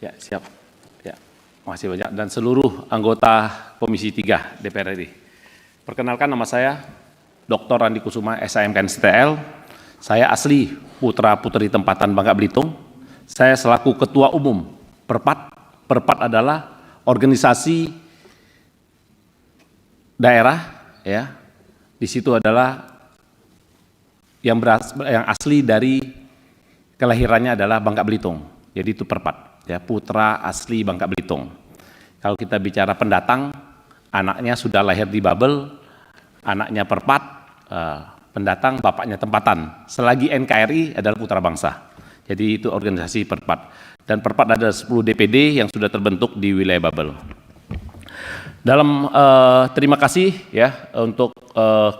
Ya, siap. Ya, makasih banyak. Dan seluruh anggota Komisi 3 DPR RI. Perkenalkan, nama saya Dr. Randi Kusuma, SIMKN STL. Saya asli putra putri tempatan Bangka Belitung. Saya selaku Ketua Umum Perpat. Perpat adalah organisasi daerah, ya. Di situ adalah yang asli dari kelahirannya adalah Bangka Belitung. Jadi itu Perpat, ya, putra asli Bangka Belitung. Kalau kita bicara pendatang, anaknya sudah lahir di Babel, anaknya Perpat, pendatang bapaknya tempatan. Selagi NKRI adalah putra bangsa. Jadi itu organisasi Perpat. Dan Perpat ada 10 DPD yang sudah terbentuk di wilayah Babel. Terima kasih ya untuk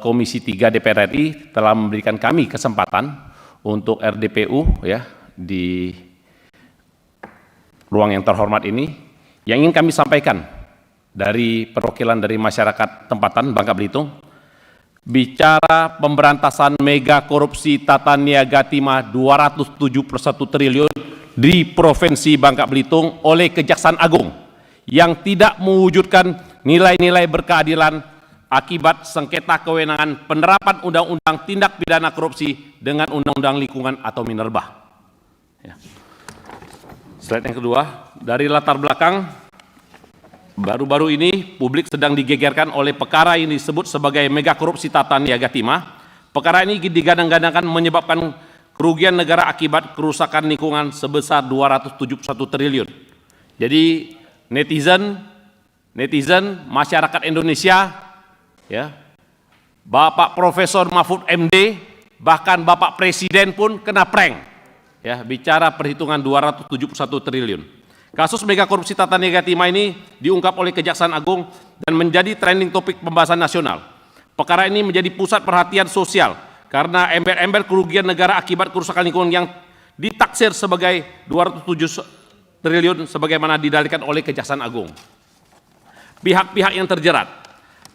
Komisi 3 DPR RI telah memberikan kami kesempatan untuk RDPU ya di ruang yang terhormat ini. Yang ingin kami sampaikan dari perwakilan dari masyarakat tempatan Bangka Belitung, bicara pemberantasan mega korupsi tata niaga timah 271 triliun di Provinsi Bangka Belitung oleh Kejaksaan Agung yang tidak mewujudkan nilai-nilai berkeadilan akibat sengketa kewenangan penerapan Undang-Undang Tindak Pidana Korupsi dengan Undang-Undang Lingkungan atau Minerba. Ya. Slide yang kedua, dari latar belakang, baru-baru ini publik sedang digegerkan oleh perkara yang disebut sebagai mega korupsi tata niaga timah. Perkara ini digadang-gadangkan menyebabkan kerugian negara akibat kerusakan lingkungan sebesar 271 triliun. Jadi netizen masyarakat Indonesia, ya, Bapak Profesor Mahfud MD, bahkan Bapak Presiden pun kena prank. Ya, bicara perhitungan 271 triliun. Kasus mega korupsi tata niaga timah ini diungkap oleh Kejaksaan Agung dan menjadi trending topik pembahasan nasional. Perkara ini menjadi pusat perhatian sosial karena embel-embel kerugian negara akibat kerusakan lingkungan yang ditaksir sebagai 207 triliun sebagaimana didalilkan oleh Kejaksaan Agung. Pihak-pihak yang terjerat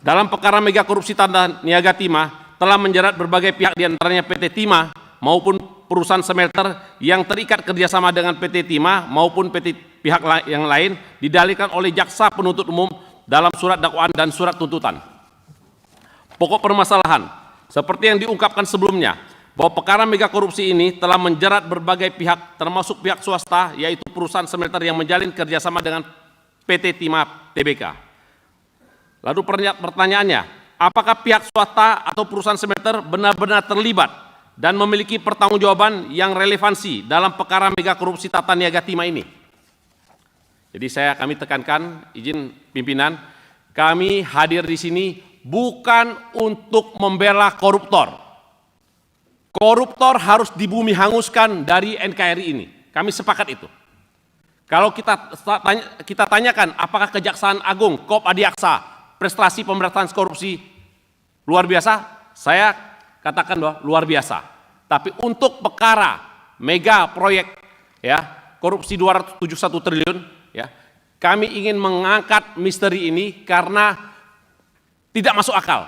dalam perkara mega korupsi tata niaga timah telah menjerat berbagai pihak diantaranya PT Timah maupun perusahaan smelter yang terikat kerjasama dengan PT Timah maupun pihak yang lain didalilkan oleh jaksa penuntut umum dalam surat dakwaan dan surat tuntutan. Pokok permasalahan, seperti yang diungkapkan sebelumnya, bahwa perkara mega korupsi ini telah menjerat berbagai pihak termasuk pihak swasta yaitu perusahaan smelter yang menjalin kerjasama dengan PT Timah Tbk. Lalu pertanyaannya, apakah pihak swasta atau perusahaan smelter benar-benar terlibat dan memiliki pertanggungjawaban yang relevansi dalam perkara mega korupsi tata niaga timah ini? Jadi kami tekankan, izin pimpinan, kami hadir di sini bukan untuk membela koruptor. Koruptor harus dibumi hanguskan dari NKRI ini. Kami sepakat itu. Kalau kita tanyakan apakah Kejaksaan Agung, Kop Adiaksa, prestasi pemberantasan korupsi luar biasa, saya katakan bahwa luar biasa. Tapi untuk perkara mega proyek ya korupsi 271 triliun ya, kami ingin mengangkat misteri ini karena tidak masuk akal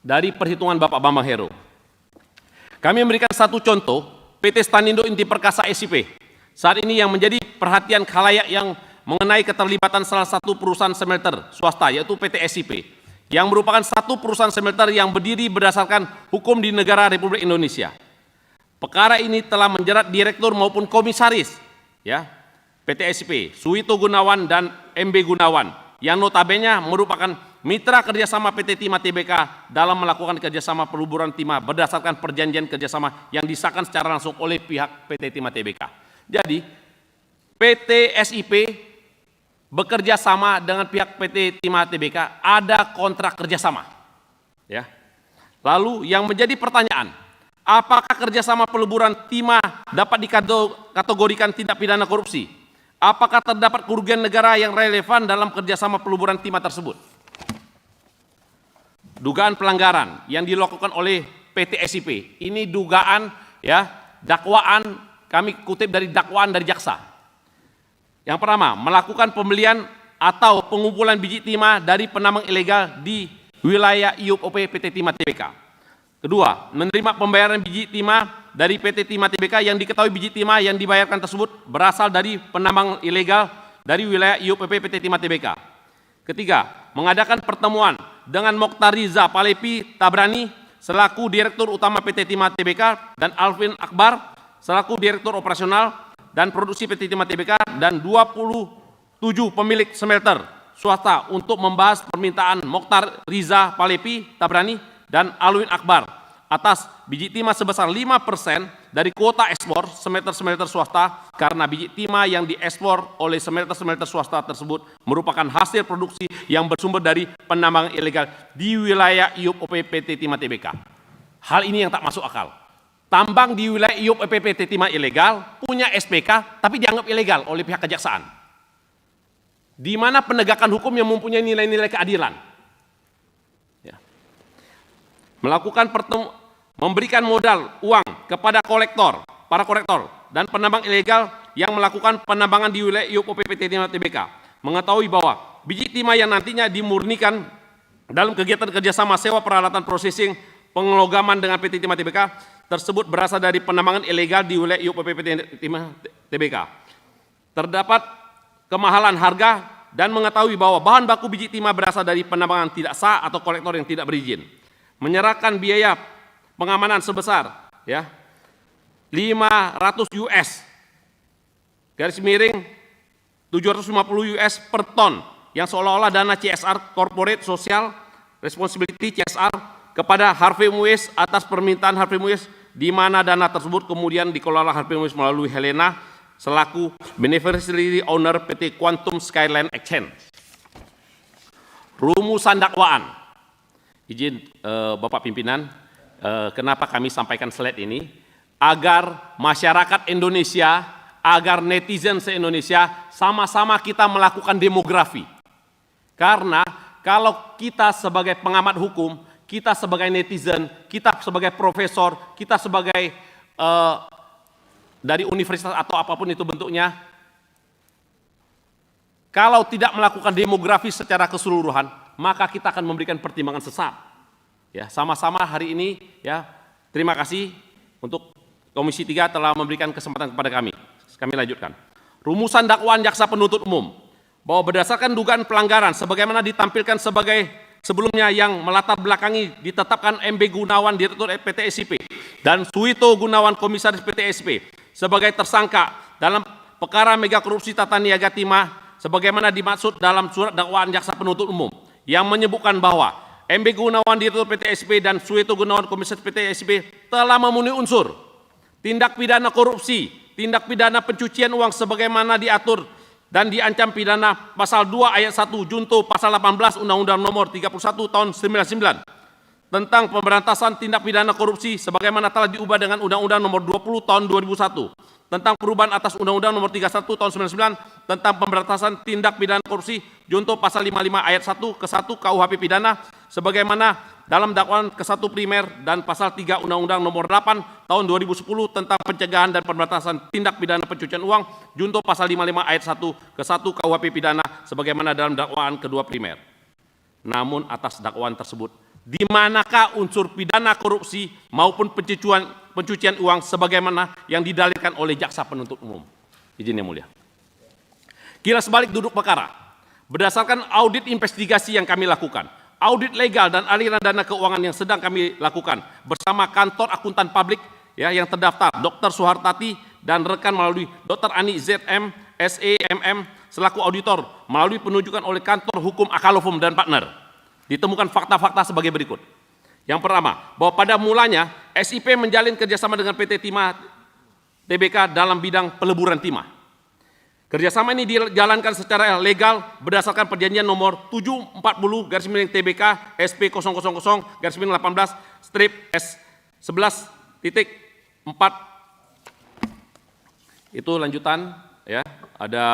dari perhitungan Bapak Bambang Hero. Kami memberikan satu contoh, PT Stanindo Inti Perkasa SIP. Saat ini yang menjadi perhatian khalayak yang mengenai keterlibatan salah satu perusahaan smelter swasta yaitu PT SIP. Yang merupakan satu perusahaan smelter yang berdiri berdasarkan hukum di negara Republik Indonesia. Perkara ini telah menjerat direktur maupun komisaris ya, PT SIP, Suwito Gunawan dan MB Gunawan, yang notabene merupakan mitra kerjasama PT Timah Tbk dalam melakukan kerjasama peluburan timah berdasarkan perjanjian kerjasama yang disahkan secara langsung oleh pihak PT Timah Tbk. Jadi PT SIP bekerja sama dengan pihak PT Timah Tbk, ada kontrak kerjasama. Ya. Lalu yang menjadi pertanyaan, apakah kerjasama peluburan timah dapat dikategorikan tindak pidana korupsi? Apakah terdapat kerugian negara yang relevan dalam kerjasama peluburan timah tersebut? Dugaan pelanggaran yang dilakukan oleh PT SIP, ini dugaan ya dakwaan, kami kutip dari dakwaan dari jaksa. Yang pertama, melakukan pembelian atau pengumpulan biji timah dari penambang ilegal di wilayah IUP PT Timah Tbk. Kedua, menerima pembayaran biji timah dari PT Timah Tbk yang diketahui biji timah yang dibayarkan tersebut berasal dari penambang ilegal dari wilayah IUPP PT Timah Tbk. Ketiga, mengadakan pertemuan dengan Mokhtar Riza Palepi Tabrani selaku Direktur Utama PT Timah Tbk dan Alvin Akbar selaku Direktur Operasional dan Produksi PT Timah Tbk dan 27 pemilik smelter swasta untuk membahas permintaan Mokhtar Riza Palepi Tabrani dan Alvin Akbar atas biji timah sebesar 5% dari kuota ekspor smelter-smelter swasta karena biji timah yang diekspor oleh smelter-smelter swasta tersebut merupakan hasil produksi yang bersumber dari penambangan ilegal di wilayah IUPP PT Timah Tbk. Hal ini yang tak masuk akal. Tambang di wilayah IUPP PT Timah ilegal, punya SPK, tapi dianggap ilegal oleh pihak kejaksaan. Di mana penegakan hukum yang mempunyai nilai-nilai keadilan. Ya. Melakukan memberikan modal uang kepada para kolektor dan penambang ilegal yang melakukan penambangan di wilayah IUPP PT Timah Tbk, mengetahui bahwa biji timah yang nantinya dimurnikan dalam kegiatan kerjasama sewa peralatan processing pengelogaman dengan PT Timah Tbk tersebut berasal dari penambangan ilegal di wilayah IUPP PT Timah Tbk. Terdapat kemahalan harga dan mengetahui bahwa bahan baku biji timah berasal dari penambangan tidak sah atau kolektor yang tidak berizin. Menyerahkan biaya pengamanan sebesar 500 US garis miring 750 US per ton yang seolah-olah dana CSR Corporate Social Responsibility CSR kepada Harvey Muiz atas permintaan Harvey Muiz, di mana dana tersebut kemudian dikelola Harvey Muiz melalui Helena selaku beneficiary owner PT Quantum Skyline Exchange. Rumusan dakwaan. Izin Bapak Pimpinan, kenapa kami sampaikan slide ini? Agar masyarakat Indonesia, agar netizen se-Indonesia sama-sama kita melakukan demografi. Karena kalau kita sebagai pengamat hukum, kita sebagai netizen, kita sebagai profesor, kita sebagai dari universitas atau apapun itu bentuknya, kalau tidak melakukan demografi secara keseluruhan, maka kita akan memberikan pertimbangan sesat. Ya, sama-sama hari ini terima kasih untuk Komisi 3 telah memberikan kesempatan kepada kami. Kami lanjutkan. Rumusan dakwaan jaksa penuntut umum bahwa berdasarkan dugaan pelanggaran sebagaimana ditampilkan sebagai sebelumnya yang melatar belakangi ditetapkan MB Gunawan Direktur PT SIP dan Suito Gunawan Komisaris PT SIP sebagai tersangka dalam perkara mega korupsi tata niaga timah sebagaimana dimaksud dalam surat dakwaan jaksa penuntut umum yang menyebutkan bahwa MB Gunawan Direktur PT SIP dan Suito Gunawan Komisaris PT SIP telah memenuhi unsur tindak pidana korupsi, tindak pidana pencucian uang sebagaimana diatur dan diancam pidana pasal 2 ayat 1 junto pasal 18 Undang-Undang Nomor 31 tahun 99 tentang pemberantasan tindak pidana korupsi sebagaimana telah diubah dengan Undang-Undang Nomor 20 tahun 2001 tentang perubahan atas Undang-Undang Nomor 31 tahun 99 tentang pemberantasan tindak pidana korupsi junto pasal 55 ayat 1 ke 1 KUHP pidana sebagaimana dalam dakwaan ke-1 primer dan pasal 3 Undang-Undang Nomor 8 tahun 2010 tentang pencegahan dan pemberantasan tindak pidana pencucian uang junto pasal 55 ayat 1 ke 1 KUHP pidana sebagaimana dalam dakwaan kedua primer. Namun atas dakwaan tersebut, di manakah unsur pidana korupsi maupun pencucian uang sebagaimana yang didalilkan oleh jaksa penuntut umum? Izin yang mulia. Kilas balik duduk perkara. Berdasarkan audit investigasi yang kami lakukan, audit legal dan aliran dana keuangan yang sedang kami lakukan bersama kantor akuntan publik yang terdaftar Dr. Suhartati dan rekan melalui Dr. Ani ZM, SEMM selaku auditor melalui penunjukan oleh kantor hukum Akalofum dan partner. Ditemukan fakta-fakta sebagai berikut. Yang pertama, bahwa pada mulanya SIP menjalin kerjasama dengan PT Timah Tbk dalam bidang peleburan timah. Kerjasama ini dijalankan secara legal berdasarkan perjanjian nomor 740-TBK SP0018-S11.4. Itu lanjutan ada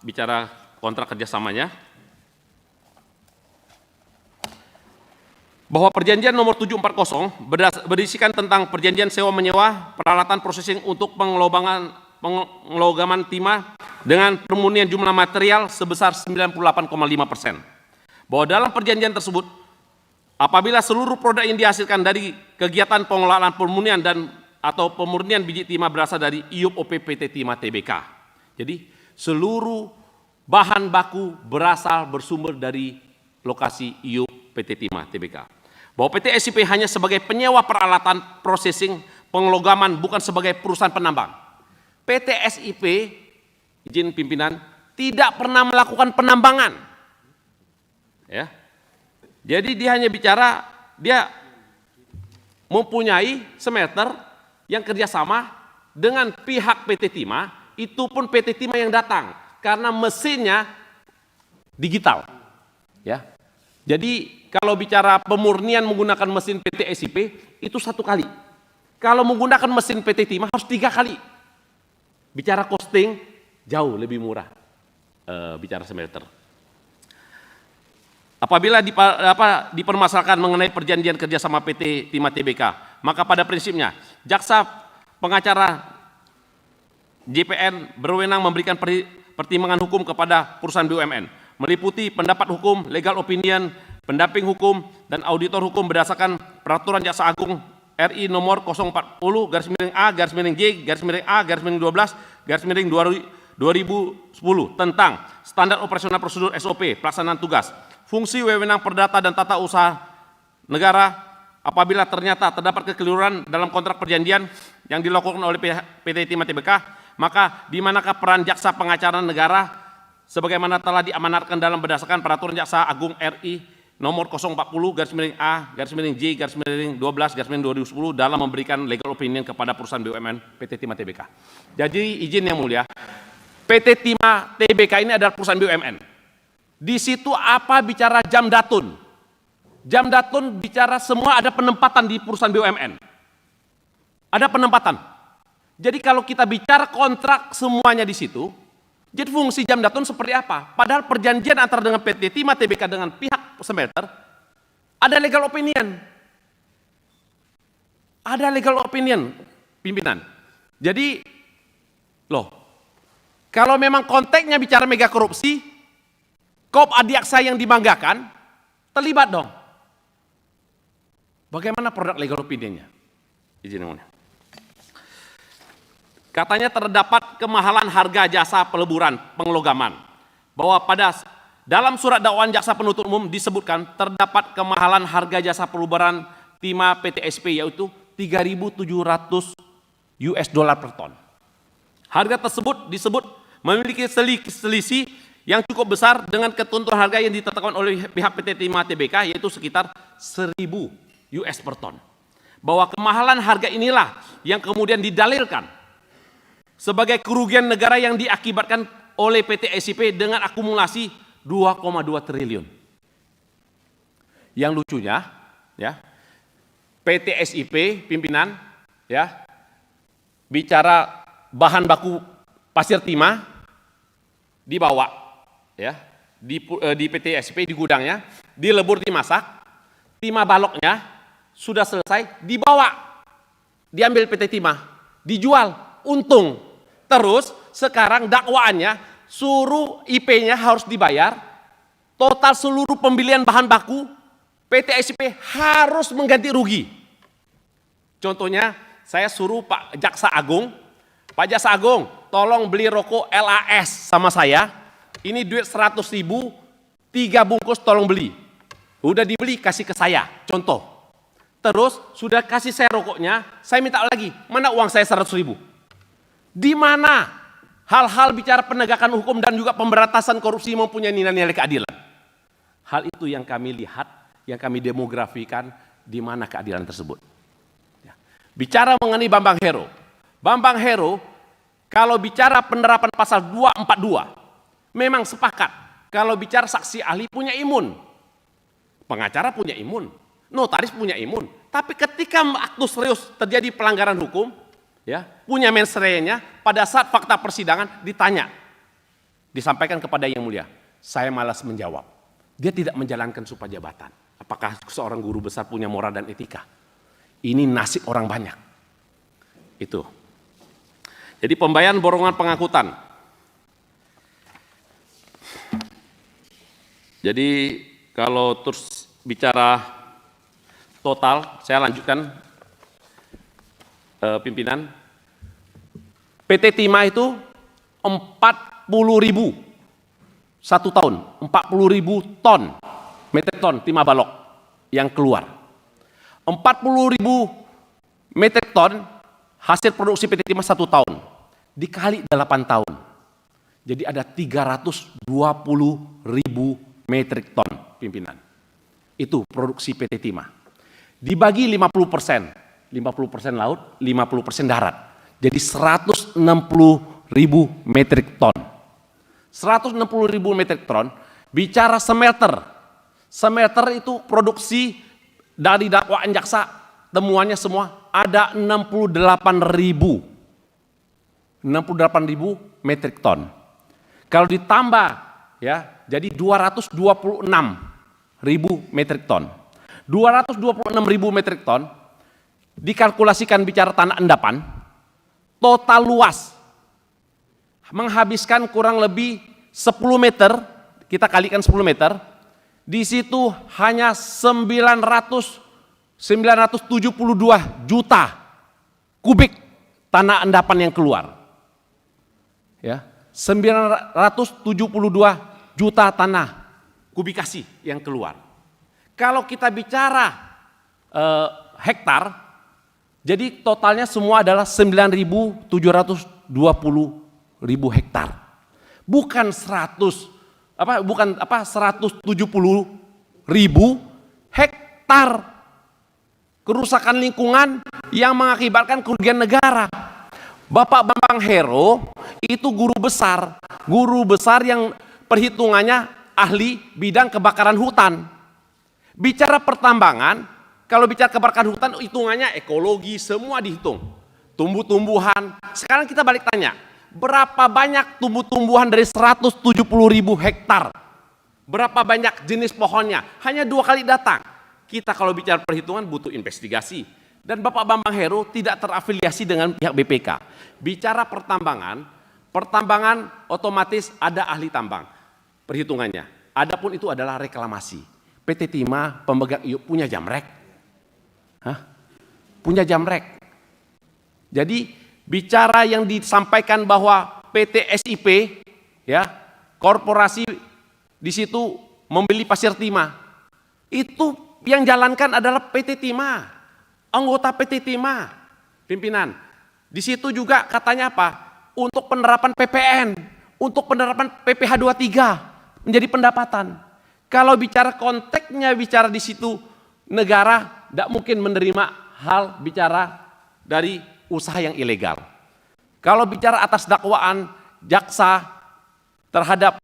bicara kontrak kerjasamanya. Bahwa perjanjian nomor 740 berisikan tentang perjanjian sewa menyewa peralatan processing untuk pengelogaman timah dengan permunian jumlah material sebesar 98,5%. Bahwa dalam perjanjian tersebut, apabila seluruh produk yang dihasilkan dari kegiatan pengelolaan permunian dan atau pemurnian biji timah berasal dari IUP OP PT Timah Tbk. Jadi seluruh bahan baku bersumber dari lokasi IUP PT Timah Tbk. Bahwa PT SIP hanya sebagai penyewa peralatan processing pengelogaman, bukan sebagai perusahaan penambang. PT SIP, izin pimpinan, tidak pernah melakukan penambangan. Ya. Jadi dia hanya bicara, dia mempunyai smelter yang kerjasama dengan pihak PT Timah, itu pun PT Timah yang datang, karena mesinnya digital. Ya. Jadi kalau bicara pemurnian menggunakan mesin PT SIP, itu 1 kali. Kalau menggunakan mesin PT Timah harus 3 kali. Bicara costing, jauh lebih murah bicara smelter. Apabila dipermasalahkan mengenai perjanjian kerjasama PT Timah Tbk, maka pada prinsipnya jaksa pengacara JPN berwenang memberikan pertimbangan hukum kepada perusahaan BUMN, meliputi pendapat hukum, legal opinion, pendamping hukum, dan auditor hukum berdasarkan Peraturan Jaksa Agung RI nomor 040-A/J/A/12/2010 tentang standar operasional prosedur SOP pelaksanaan tugas, fungsi, wewenang, perdata, dan tata usaha negara. Apabila ternyata terdapat kekeliruan dalam kontrak perjanjian yang dilakukan oleh PT Timah Tbk, maka di manakah peran jaksa pengacara negara sebagaimana telah diamanatkan dalam berdasarkan Peraturan Jaksa Agung RI nomor 040-A/J/12/2010 dalam memberikan legal opinion kepada perusahaan BUMN PT Timah Tbk. Jadi izin yang mulia, PT Timah Tbk ini adalah perusahaan BUMN. Di situ apa bicara jam datun? Jam datun bicara semua ada penempatan di perusahaan BUMN. Ada penempatan. Jadi kalau kita bicara kontrak semuanya di situ, jadi fungsi jam datun seperti apa? Padahal perjanjian antara dengan PT Timah Tbk dengan pihak smelter, ada legal opinion. Ada legal opinion, pimpinan. Jadi, kalau memang konteksnya bicara mega korupsi, Koop Adiaksa yang dibanggakan, terlibat dong. Bagaimana produk legal opinion-nya? Izin yang mulia. Katanya terdapat kemahalan harga jasa peleburan pengelogaman. Bahwa dalam surat dakwaan jaksa penuntut umum disebutkan terdapat kemahalan harga jasa peleburan Timah PT SP yaitu 3.700 US dollar per ton. Harga tersebut disebut memiliki selisih yang cukup besar dengan ketentuan harga yang ditetapkan oleh pihak PT Timah Tbk yaitu sekitar 1.000 US per ton. Bahwa kemahalan harga inilah yang kemudian didalilkan sebagai kerugian negara yang diakibatkan oleh PT SIP dengan akumulasi 2,2 triliun. Yang lucunya, ya, PT SIP pimpinan, ya, bicara bahan baku pasir timah dibawa, ya, di PT SIP di gudangnya, dilebur dimasak, timah baloknya sudah selesai, dibawa, diambil PT Timah, dijual, untung. Terus sekarang dakwaannya suruh IP-nya harus dibayar, total seluruh pembelian bahan baku PT SIP harus mengganti rugi. Contohnya saya suruh Pak Jaksa Agung, Pak Jaksa Agung tolong beli rokok LAS sama saya, ini duit 100.000, 3 bungkus tolong beli. Udah dibeli kasih ke saya, contoh. Terus sudah kasih saya rokoknya, saya minta lagi, mana uang saya 100.000? Di mana hal-hal bicara penegakan hukum dan juga pemberantasan korupsi mempunyai nilai-nilai keadilan? Hal itu yang kami lihat, yang kami demografikan di mana keadilan tersebut. Ya. Bicara mengenai Bambang Hero. Bambang Hero, kalau bicara penerapan pasal 242, memang sepakat. Kalau bicara saksi ahli punya imun, pengacara punya imun, notaris punya imun, tapi ketika aktus serius terjadi pelanggaran hukum, ya, punya mens rea-nya, pada saat fakta persidangan ditanya, disampaikan kepada yang mulia, saya malas menjawab. Dia tidak menjalankan sumpah jabatan. Apakah seorang guru besar punya moral dan etika? Ini nasib orang banyak. Itu. Jadi pembayaran borongan pengangkutan. Jadi kalau terus bicara total, saya lanjutkan. pimpinan, PT Timah itu 40.000 satu tahun, 40.000 ton, metric ton timah balok yang keluar. 40.000 metric ton hasil produksi PT Timah satu tahun, dikali 8 tahun. Jadi ada 320.000 metric ton, pimpinan. Itu produksi PT Timah. Dibagi 50%, 50% laut, 50% darat. Jadi 160.000 metric ton. 160.000 metric ton, bicara smelter. Smelter itu produksi dari dakwaan jaksa, temuannya semua ada 68.000 metric ton. Kalau ditambah ya, jadi 226.000 metric ton. 226.000 metric ton dikalkulasikan bicara tanah endapan, total luas menghabiskan kurang lebih 10 meter, kita kalikan 10 meter, di situ hanya 972 juta kubik tanah endapan yang keluar. Ya, 972 juta tanah kubikasi yang keluar. Kalau kita bicara hektar, jadi totalnya semua adalah 9.720.000 hektar. Bukan 170.000 hektar kerusakan lingkungan yang mengakibatkan kerugian negara. Bapak Bambang Hero itu guru besar yang perhitungannya ahli bidang kebakaran hutan. Bicara pertambangan, kalau bicara kebakaran hutan hitungannya ekologi, semua dihitung. Tumbuh-tumbuhan. Sekarang kita balik tanya, berapa banyak tumbuh-tumbuhan dari 170.000 hektar? Berapa banyak jenis pohonnya? Hanya 2 kali datang. Kita kalau bicara perhitungan butuh investigasi. Dan Bapak Bambang Hero tidak terafiliasi dengan pihak BPK. Bicara pertambangan otomatis ada ahli tambang perhitungannya. Adapun itu adalah reklamasi. PT Timah pemegang IUP punya jamrek. Punya jamrek. Jadi bicara yang disampaikan bahwa PT SIP, ya, korporasi di situ membeli pasir timah, itu yang jalankan adalah PT Timah, anggota PT Timah, pimpinan. Di situ juga katanya apa? Untuk penerapan PPN, untuk penerapan PPh 23 menjadi pendapatan. Kalau bicara konteksnya, bicara di situ negara tidak mungkin menerima hal bicara dari usaha yang ilegal. Kalau bicara atas dakwaan jaksa terhadap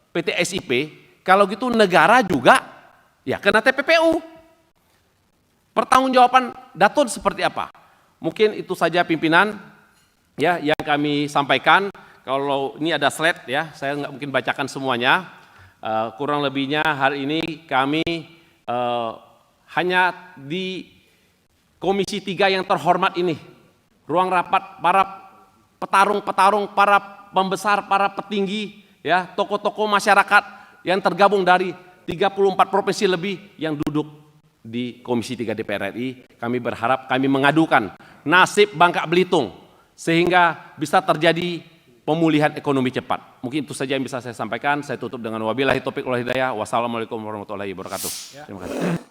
PT SIP, kalau gitu negara juga ya kena TPPU. Pertanggungjawaban Daton seperti apa? Mungkin itu saja pimpinan ya yang kami sampaikan. Kalau ini ada slide ya, saya nggak mungkin bacakan semuanya. Kurang lebihnya hari ini kami hanya di Komisi 3 yang terhormat ini, ruang rapat para petarung-petarung, para pembesar, para petinggi, ya, tokoh-tokoh masyarakat yang tergabung dari 34 provinsi lebih yang duduk di Komisi 3 DPR RI. Kami berharap kami mengadukan nasib Bangka Belitung sehingga bisa terjadi pemulihan ekonomi cepat. Mungkin itu saja yang bisa saya sampaikan. Saya tutup dengan wabillahi taufiq wal hidayah. Wassalamualaikum warahmatullahi wabarakatuh. Terima kasih.